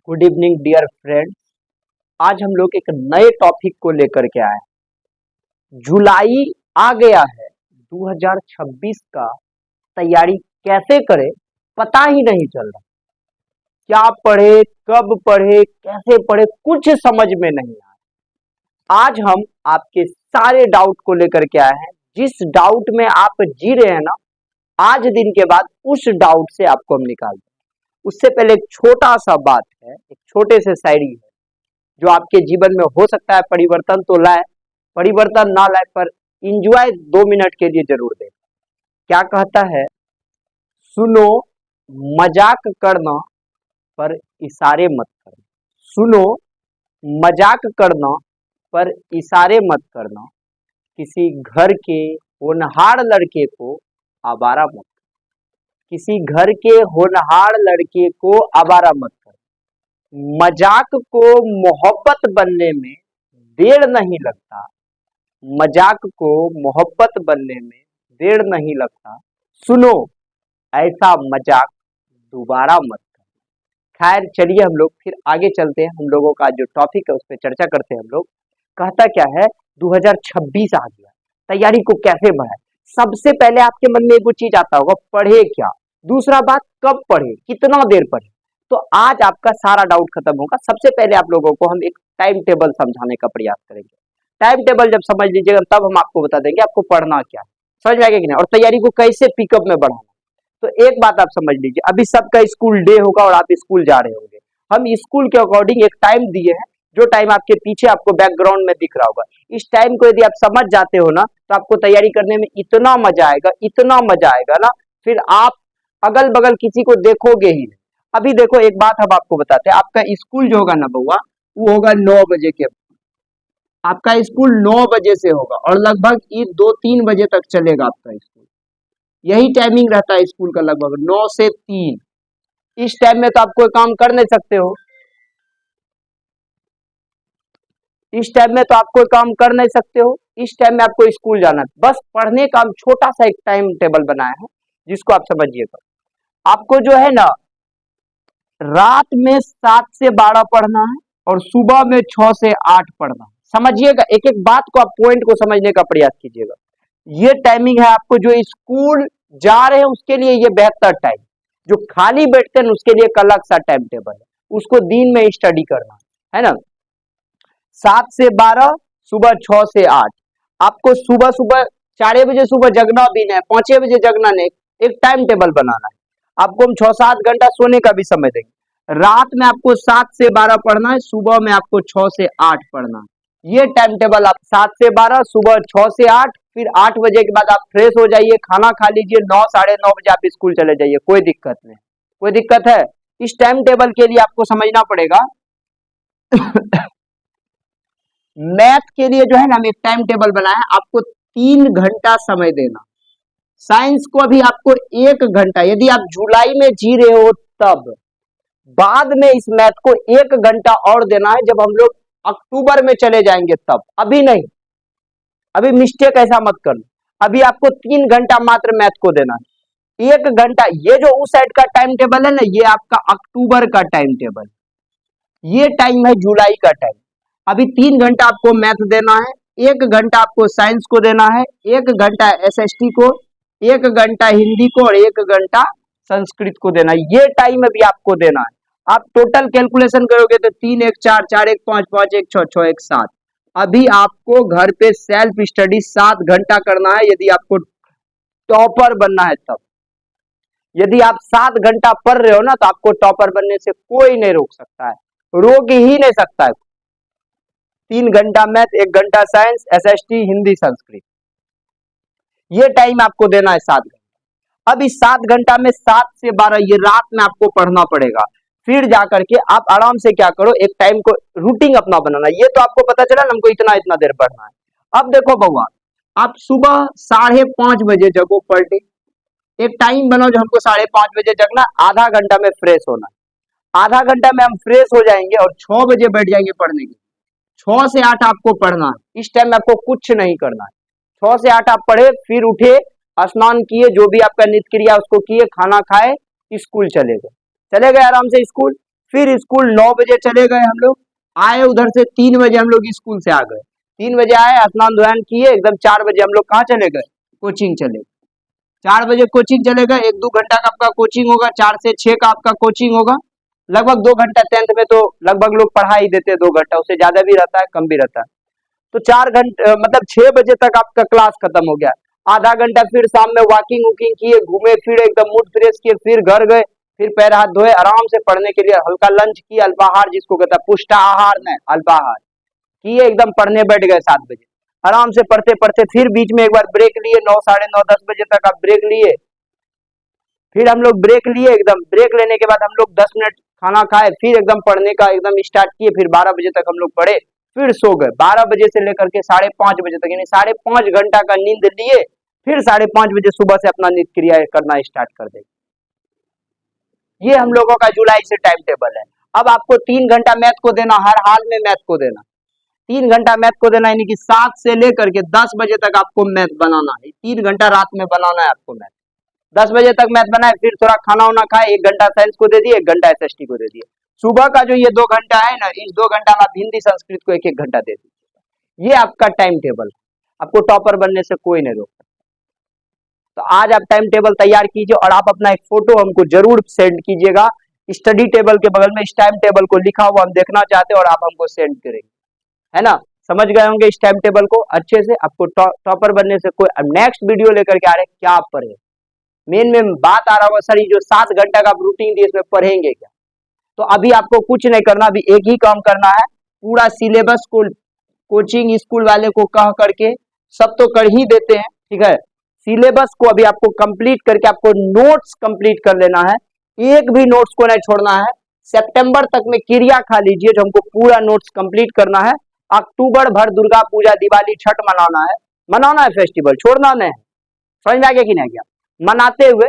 Good evening dear friends. आज हम लोग एक नए टॉपिक को लेकर के आए हैं। जुलाई आ गया है, 2026 का तैयारी कैसे करें पता ही नहीं चल रहा। क्या पढ़े, कब पढ़े, कैसे पढ़े, कुछ समझ में नहीं आ रहा। आज हम आपके सारे डाउट को लेकर के आए हैं। जिस डाउट में आप जी रहे हैं ना, आज दिन के बाद उस डाउट से आपको हम निकाल दें। उससे पहले एक छोटा सा बात है, एक छोटे से शायरी है जो आपके जीवन में हो सकता है परिवर्तन तो लाए, परिवर्तन ना लाए पर इंजॉय 2 मिनट के लिए जरूर दे। क्या कहता है? सुनो मजाक करना पर इशारे मत करना। सुनो मजाक करना पर इशारे मत करना। किसी घर के होनहार लड़के को आवारा मत। किसी घर के होनहार लड़के को आवारा मत कर। मजाक को मोहब्बत बनने में देर नहीं लगता। मजाक को मोहब्बत बनने में देर नहीं लगता। सुनो ऐसा मजाक दोबारा मत कर। खैर चलिए हम लोग फिर आगे चलते हैं। हम लोगों का जो टॉपिक है उस पर चर्चा करते हैं। हम लोग कहता क्या है, 2026 आ गया, तैयारी को कैसे बढ़ाए। सबसे पहले आपके मन में एक चीज आता होगा, पढ़े क्या। दूसरा बात, कब पढ़े, कितना देर पढ़े। तो आज आपका सारा डाउट खत्म होगा। सबसे पहले आप लोगों को हम एक टाइम टेबल समझाने का प्रयास करेंगे। टाइम टेबल जब समझ लीजिएगा तब हम आपको बता देंगे आपको पढ़ना क्या है। समझ में आएगा कि नहीं, और तैयारी को कैसे पिकअप में बढ़ाना। तो एक बात आप समझ लीजिए, अभी सबका स्कूल डे होगा और आप स्कूल जा रहे होंगे। हम स्कूल के अकॉर्डिंग एक टाइम दिए हैं, जो टाइम आपके पीछे आपको बैकग्राउंड में दिख रहा होगा। इस टाइम को यदि आप समझ जाते हो ना, तो आपको तैयारी करने में इतना मजा आएगा, इतना मजा आएगा ना, फिर आप अगल बगल किसी को देखोगे ही नहीं। अभी देखो एक बात हम आपको बताते हैं, आपका स्कूल जो होगा ना बउआ, वो होगा 9 बजे के। आपका स्कूल 9 बजे से होगा और लगभग ये 2-3 बजे तक चलेगा आपका स्कूल। यही टाइमिंग रहता है स्कूल का, लगभग 9 से 3। इस टाइम में तो आप कोई काम कर नहीं सकते हो। इस टाइम में तो आप कोई काम कर नहीं सकते हो। इस टाइम में आपको स्कूल जाना है। बस पढ़ने का हम छोटा सा एक टाइम टेबल बनाया है, जिसको आप समझिएगा। आपको जो है ना, रात में 7 से 12 पढ़ना है और सुबह में 6 से 8 पढ़ना है। समझिएगा, एक एक बात को आप पॉइंट को समझने का प्रयास कीजिएगा। ये टाइमिंग है आपको जो स्कूल जा रहे हैं उसके लिए ये बेहतर टाइम। जो खाली बैठते हैं उसके लिए एक अलग सा टाइम टेबल है, उसको दिन में स्टडी करना है ना। 7 से 12, सुबह 6 से 8। आपको सुबह सुबह 4 बजे सुबह जगना भी नहीं, 5 बजे जगना नहीं। एक टाइम टेबल बनाना है। आपको हम 6-7 घंटा सोने का भी समय देंगे। रात में आपको 7 से 12 पढ़ना है, सुबह में आपको 6 से 8 पढ़ना है। ये टाइम टेबल आप 7 से 12, सुबह 6 से 8, फिर 8 बजे के बाद आप फ्रेश हो जाइए, खाना खा लीजिए, 9 साढ़े 9 बजे आप स्कूल चले जाइए। कोई दिक्कत नहीं। कोई दिक्कत है? इस टाइम टेबल के लिए आपको समझना पड़ेगा मैथ के लिए जो है ना, हम एक टाइम टेबल बनाया है। आपको 3 घंटा समय देना। साइंस को अभी आपको 1 घंटा, यदि आप जुलाई में जी रहे हो तब। बाद में इस मैथ को 1 घंटा और देना है जब हम लोग अक्टूबर में चले जाएंगे तब। अभी नहीं, अभी मिस्टेक ऐसा मत करना। अभी आपको 3 घंटा मात्र मैथ को देना है। 1 घंटा, ये जो उस साइड का टाइम टेबल है ना, ये आपका अक्टूबर का टाइम टेबल। ये टाइम है जुलाई का टाइम। अभी 3 घंटा आपको मैथ देना है, 1 घंटा आपको साइंस को देना है, 1 घंटा एसएसटी को, 1 घंटा हिंदी को और 1 घंटा संस्कृत को देना है। ये टाइम अभी आपको देना है। आप टोटल कैलकुलेशन करोगे तो 3 1 4, 4 1 5, 5 1 6, 6 1 7। अभी आपको घर पे सेल्फ स्टडी 7 घंटा करना है, यदि आपको टॉपर बनना है तब। यदि आप 7 घंटा पढ़ रहे हो ना, तो आपको टॉपर बनने से कोई नहीं रोक सकता है, रोक ही नहीं सकता है। 3 घंटा मैथ, 1 घंटा साइंस, एसएसटी, हिंदी, संस्कृत। ये टाइम आपको देना है 7 घंटा। अब इस 7 घंटा में 7 से 12 ये रात में आपको पढ़ना पड़ेगा। फिर जाकर के आप आराम से क्या करो, एक टाइम को रूटीन अपना बनाना। ये तो आपको पता चला ना हमको इतना इतना देर पढ़ना है। अब देखो बउआ, आप सुबह 5:30 बजे जगो पर डे। एक टाइम बनाओ जो हमको 5:30 बजे जगना, आधा घंटा में फ्रेश होना। आधा घंटा में हम फ्रेश हो जाएंगे और 6 बजे बैठ जाएंगे पढ़ने के। 6 से 8 आपको पढ़ना है। इस टाइम में आपको कुछ नहीं करना है। 6 से 8 आप पढ़े, फिर उठे, स्नान किए, जो भी आपका नित्य क्रिया उसको किए, खाना खाए, स्कूल चले गए आराम से स्कूल। फिर स्कूल 9 बजे चले गए हम लोग, आए उधर से 3 बजे हम लोग स्कूल से आ गए, 3 बजे आए, स्नान ध्यान किए, एकदम 4 बजे हम लोग कहाँ चले गए, कोचिंग चले गए। 4 बजे कोचिंग चले गए, 1-2 घंटा का आपका कोचिंग होगा, 4 से 6 का आपका कोचिंग होगा, लगभग 2 घंटा 10th में तो लगभग लोग पढ़ा ही देते हैं, 2 घंटा, उससे ज्यादा भी रहता है, कम भी रहता है। तो 4 घंटे मतलब 6 बजे तक आपका क्लास खत्म हो गया। आधा घंटा फिर शाम में वॉकिंग वुकिंग किए, घूमे फिरे, एकदम मूड फ्रेश किए, फिर घर गए, फिर पैर हाथ धोए, आराम से पढ़ने के लिए हल्का लंच किया, अल्पाहार जिसको कहता है, पुष्टाहार नहीं अल्पाहार किए, एकदम पढ़ने बैठ गए 7 बजे। आराम से पढ़ते पढ़ते फिर बीच में एक बार ब्रेक लिए, 9, साढ़े 9, 10 बजे तक आप ब्रेक लिए, फिर हम लोग ब्रेक लिए, एकदम ब्रेक लेने के बाद हम लोग 10 मिनट खाना खाए, फिर एकदम पढ़ने का एकदम स्टार्ट किए, फिर 12 बजे तक हम लोग पढ़े, फिर सो गए। 12 बजे से लेकर के 5:30 बजे तक, यानी 5.5 घंटा का नींद लिए, फिर 5:30 बजे सुबह से अपना नित्य क्रिया करना स्टार्ट कर देंगे। ये हम लोगों का जुलाई से टाइम टेबल है। अब आपको 3 घंटा मैथ को देना, हर हाल में मैथ को देना, 3 घंटा मैथ को देना, यानी कि 7 से लेकर के 10 बजे तक आपको मैथ बनाना है, 3 घंटा रात में बनाना है आपको मैथ। 10 बजे तक मैथ बनाए, फिर थोड़ा खाना वाना खाए, 1 घंटा साइंस को दे दिए, 1 घंटा एसएसटी को दे दिए। सुबह का जो ये 2 घंटा है ना, इस 2 घंटा में आप हिंदी संस्कृत को 1-1 घंटा दे दीजिए। ये आपका टाइम टेबल, आपको टॉपर बनने से कोई नहीं रोक। तो आज आप टाइम टेबल तैयार कीजिए और आप अपना एक फोटो हमको जरूर सेंड कीजिएगा, स्टडी टेबल के बगल में इस टाइम टेबल को लिखा हुआ हम देखना चाहते हैं और आप हमको सेंड करेंगे, है ना। समझ गए होंगे इस टाइम टेबल को अच्छे से। आपको टॉपर बनने से कोई, अब नेक्स्ट वीडियो लेकर के आ रहे हैं, क्या आप पढ़े, मेन में बात आ रहा होगा सर ये जो 7 घंटा का रूटीन दिए इसमें पढ़ेंगे क्या। तो अभी आपको कुछ नहीं करना, अभी एक ही काम करना है, पूरा सिलेबस को कोचिंग स्कूल वाले को कह करके, सब तो कर ही देते हैं, ठीक है, सिलेबस को अभी आपको कंप्लीट करके आपको नोट्स कंप्लीट कर लेना है, एक भी नोट्स को नहीं छोड़ना है। सितंबर तक में क्रिया खा लीजिए, जो हमको पूरा नोट्स कंप्लीट करना है। अक्टूबर भर दुर्गा पूजा, दिवाली, छठ मनाना है फेस्टिवल, छोड़ना नहीं है। समझ में आ गया कि नहीं गया। मनाते हुए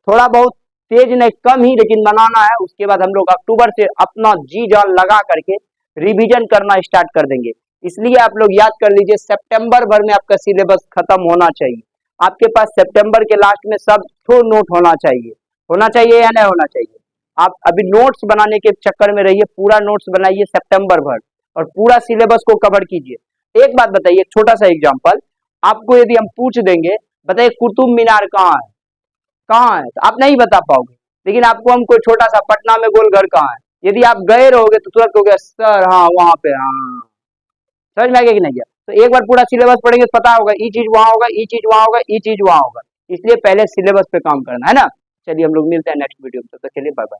थोड़ा बहुत तेज नहीं, कम ही, लेकिन मनाना है। उसके बाद हम लोग अक्टूबर से अपना जी जान लगा करके रिवीजन करना स्टार्ट कर देंगे। इसलिए आप लोग याद कर लीजिए, सितंबर भर में आपका सिलेबस खत्म होना चाहिए। आपके पास सितंबर के लास्ट में सब ठो नोट होना चाहिए या नहीं होना चाहिए। आप अभी नोट्स बनाने के चक्कर में रहिए, पूरा नोट्स बनाइए सितंबर भर और पूरा सिलेबस को कवर कीजिए। एक बात बताइए, एक छोटा सा एग्जांपल आपको यदि हम पूछ देंगे, बताइए कुतुब मीनार कहाँ है, तो आप नहीं बता पाओगे। लेकिन आपको हम कोई छोटा सा पटना में गोलघर कहाँ है, यदि आप गए रहोगे तो तुरंत कहोगे सर हाँ वहां पे, हाँ। समझ में आ गया कि नहीं गया। तो एक बार पूरा सिलेबस पढ़ेंगे तो पता होगा ये चीज वहां होगा, ये चीज वहां होगा, ये चीज वहां होगा। इसलिए पहले सिलेबस पे काम करना है ना। चलिए हम लोग मिलते हैं नेक्स्ट वीडियो में, तो चलिए बाय बाय।